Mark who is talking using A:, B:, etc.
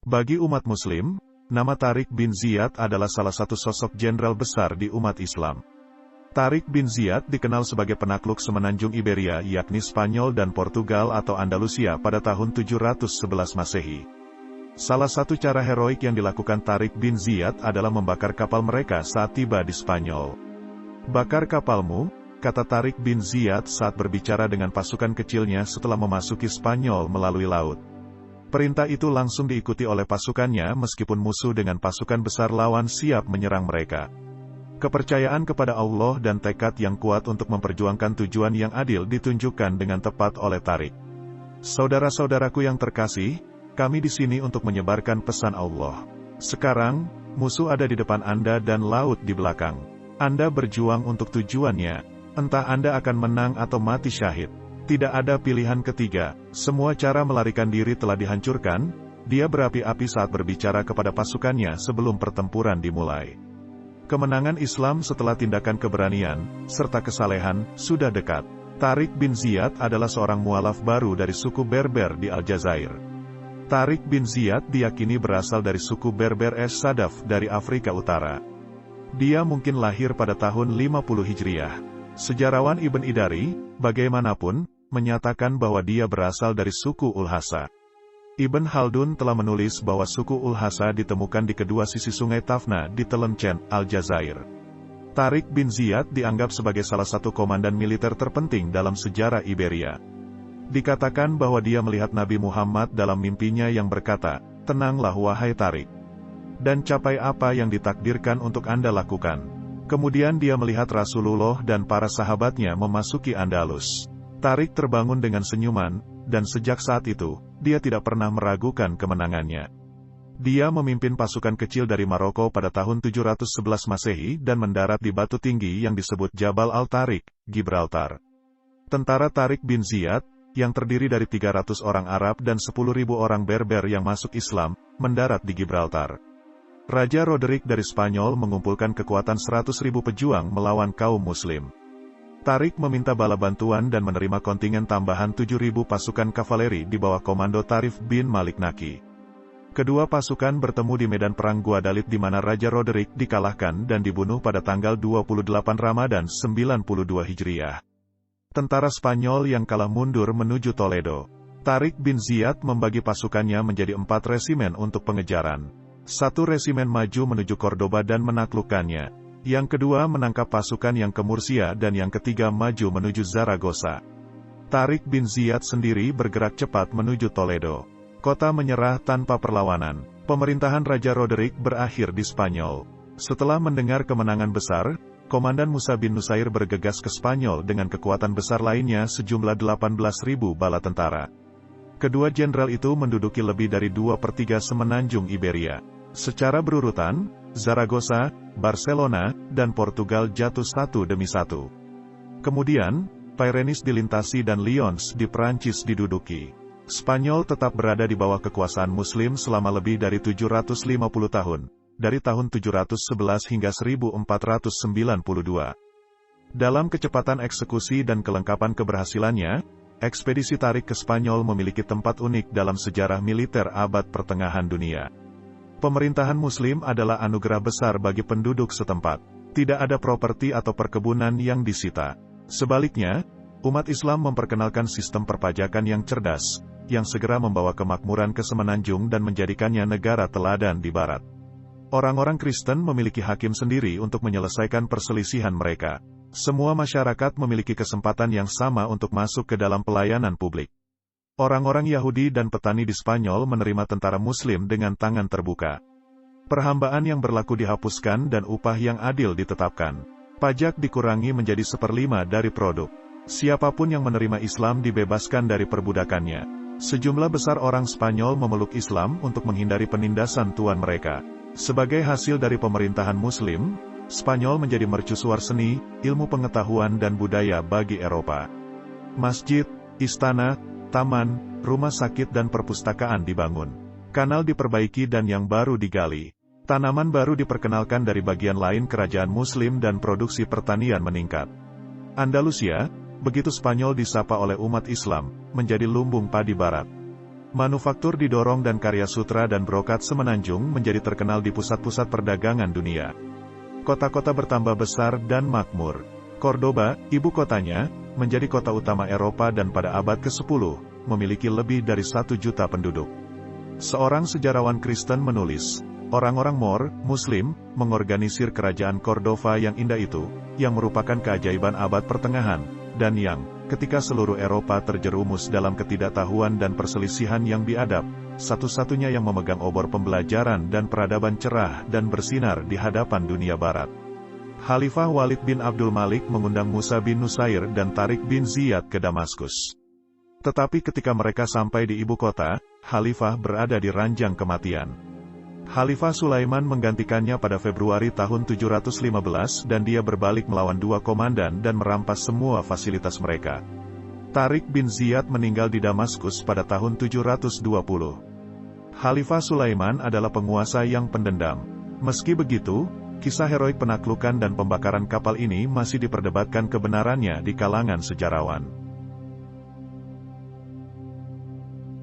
A: Bagi umat Muslim, nama Tariq bin Ziyad adalah salah satu sosok jenderal besar di umat Islam. Tariq bin Ziyad dikenal sebagai penakluk semenanjung Iberia yakni Spanyol dan Portugal atau Andalusia pada tahun 711 Masehi. Salah satu cara heroik yang dilakukan Tariq bin Ziyad adalah membakar kapal mereka saat tiba di Spanyol. "Bakar kapalmu," kata Tariq bin Ziyad saat berbicara dengan pasukan kecilnya setelah memasuki Spanyol melalui laut. Perintah itu langsung diikuti oleh pasukannya meskipun musuh dengan pasukan besar lawan siap menyerang mereka. Kepercayaan kepada Allah dan tekad yang kuat untuk memperjuangkan tujuan yang adil ditunjukkan dengan tepat oleh Tariq. Saudara-saudaraku yang terkasih, kami di sini untuk menyebarkan pesan Allah. Sekarang, musuh ada di depan Anda dan laut di belakang. Anda berjuang untuk tujuannya. Entah Anda akan menang atau mati syahid. Tidak ada pilihan ketiga. Semua cara melarikan diri telah dihancurkan. Dia berapi-api saat berbicara kepada pasukannya sebelum pertempuran dimulai. Kemenangan Islam setelah tindakan keberanian, serta kesalehan, sudah dekat. Tariq bin Ziyad adalah seorang mualaf baru dari suku Berber di Aljazair. Tariq bin Ziyad diyakini berasal dari suku Berber Es-Sadaf dari Afrika Utara. Dia mungkin lahir pada tahun 50 Hijriah. Sejarawan Ibn Idari, bagaimanapun, menyatakan bahwa dia berasal dari suku Ulhasa. Ibn Khaldun telah menulis bahwa suku Ulhasa ditemukan di kedua sisi sungai Tafna di Tlemcen, Aljazair. Tariq bin Ziyad dianggap sebagai salah satu komandan militer terpenting dalam sejarah Iberia. Dikatakan bahwa dia melihat Nabi Muhammad dalam mimpinya yang berkata, "Tenanglah wahai Tariq, dan capai apa yang ditakdirkan untuk Anda lakukan." Kemudian dia melihat Rasulullah dan para sahabatnya memasuki Andalus. Tariq terbangun dengan senyuman, dan sejak saat itu, dia tidak pernah meragukan kemenangannya. Dia memimpin pasukan kecil dari Maroko pada tahun 711 Masehi dan mendarat di batu tinggi yang disebut Jabal Al-Tariq, Gibraltar. Tentara Tariq bin Ziyad, yang terdiri dari 300 orang Arab dan 10.000 orang Berber yang masuk Islam, mendarat di Gibraltar. Raja Roderick dari Spanyol mengumpulkan kekuatan 100.000 pejuang melawan kaum Muslim. Tariq meminta bala bantuan dan menerima kontingen tambahan 7.000 pasukan kavaleri di bawah komando Tarif bin Malik Naki. Kedua pasukan bertemu di medan perang Guadalid di mana Raja Roderick dikalahkan dan dibunuh pada tanggal 28 Ramadan 92 Hijriah. Tentara Spanyol yang kalah mundur menuju Toledo. Tariq bin Ziyad membagi pasukannya menjadi 4 resimen untuk pengejaran. Satu resimen maju menuju Cordoba dan menaklukkannya. Yang kedua menangkap pasukan yang ke Murcia dan yang ketiga maju menuju Zaragoza. Tariq bin Ziyad sendiri bergerak cepat menuju Toledo. Kota menyerah tanpa perlawanan. Pemerintahan Raja Roderick berakhir di Spanyol. Setelah mendengar kemenangan besar, Komandan Musa bin Nusair bergegas ke Spanyol dengan kekuatan besar lainnya sejumlah 18.000 bala tentara. Kedua jenderal itu menduduki lebih dari 2/3 semenanjung Iberia. Secara berurutan, Zaragoza, Barcelona, dan Portugal jatuh satu demi satu. Kemudian, Pyrenees dilintasi dan Lyons di Prancis diduduki. Spanyol tetap berada di bawah kekuasaan Muslim selama lebih dari 750 tahun, dari tahun 711 hingga 1492. Dalam kecepatan eksekusi dan kelengkapan keberhasilannya, ekspedisi Tariq ke Spanyol memiliki tempat unik dalam sejarah militer abad pertengahan dunia. Pemerintahan Muslim adalah anugerah besar bagi penduduk setempat. Tidak ada properti atau perkebunan yang disita. Sebaliknya, umat Islam memperkenalkan sistem perpajakan yang cerdas, yang segera membawa kemakmuran ke semenanjung dan menjadikannya negara teladan di barat. Orang-orang Kristen memiliki hakim sendiri untuk menyelesaikan perselisihan mereka. Semua masyarakat memiliki kesempatan yang sama untuk masuk ke dalam pelayanan publik. Orang-orang Yahudi dan petani di Spanyol menerima tentara Muslim dengan tangan terbuka. Perhambaan yang berlaku dihapuskan dan upah yang adil ditetapkan. Pajak dikurangi menjadi 1/5 dari produk. Siapapun yang menerima Islam dibebaskan dari perbudakannya. Sejumlah besar orang Spanyol memeluk Islam untuk menghindari penindasan tuan mereka. Sebagai hasil dari pemerintahan Muslim, Spanyol menjadi mercusuar seni, ilmu pengetahuan dan budaya bagi Eropa. Masjid, istana, taman, rumah sakit dan perpustakaan dibangun. Kanal diperbaiki dan yang baru digali. Tanaman baru diperkenalkan dari bagian lain kerajaan Muslim dan produksi pertanian meningkat. Andalusia, begitu Spanyol disapa oleh umat Islam, menjadi lumbung padi barat. Manufaktur didorong dan karya sutra dan brokat semenanjung menjadi terkenal di pusat-pusat perdagangan dunia. Kota-kota bertambah besar dan makmur. Cordoba, ibu kotanya, menjadi kota utama Eropa dan pada abad ke-10, memiliki lebih dari 1 juta penduduk. Seorang sejarawan Kristen menulis, orang-orang Moor, Muslim, mengorganisir kerajaan Cordova yang indah itu, yang merupakan keajaiban abad pertengahan, dan yang, ketika seluruh Eropa terjerumus dalam ketidaktahuan dan perselisihan yang biadab, satu-satunya yang memegang obor pembelajaran dan peradaban cerah dan bersinar di hadapan dunia barat. Khalifah Walid bin Abdul Malik mengundang Musa bin Nusair dan Tariq bin Ziyad ke Damaskus. Tetapi ketika mereka sampai di ibu kota, Khalifah berada di ranjang kematian. Khalifah Sulaiman menggantikannya pada Februari tahun 715 dan dia berbalik melawan 2 komandan dan merampas semua fasilitas mereka. Tariq bin Ziyad meninggal di Damaskus pada tahun 720. Khalifah Sulaiman adalah penguasa yang pendendam. Meski begitu, kisah heroik penaklukan dan pembakaran kapal ini masih diperdebatkan kebenarannya di kalangan sejarawan.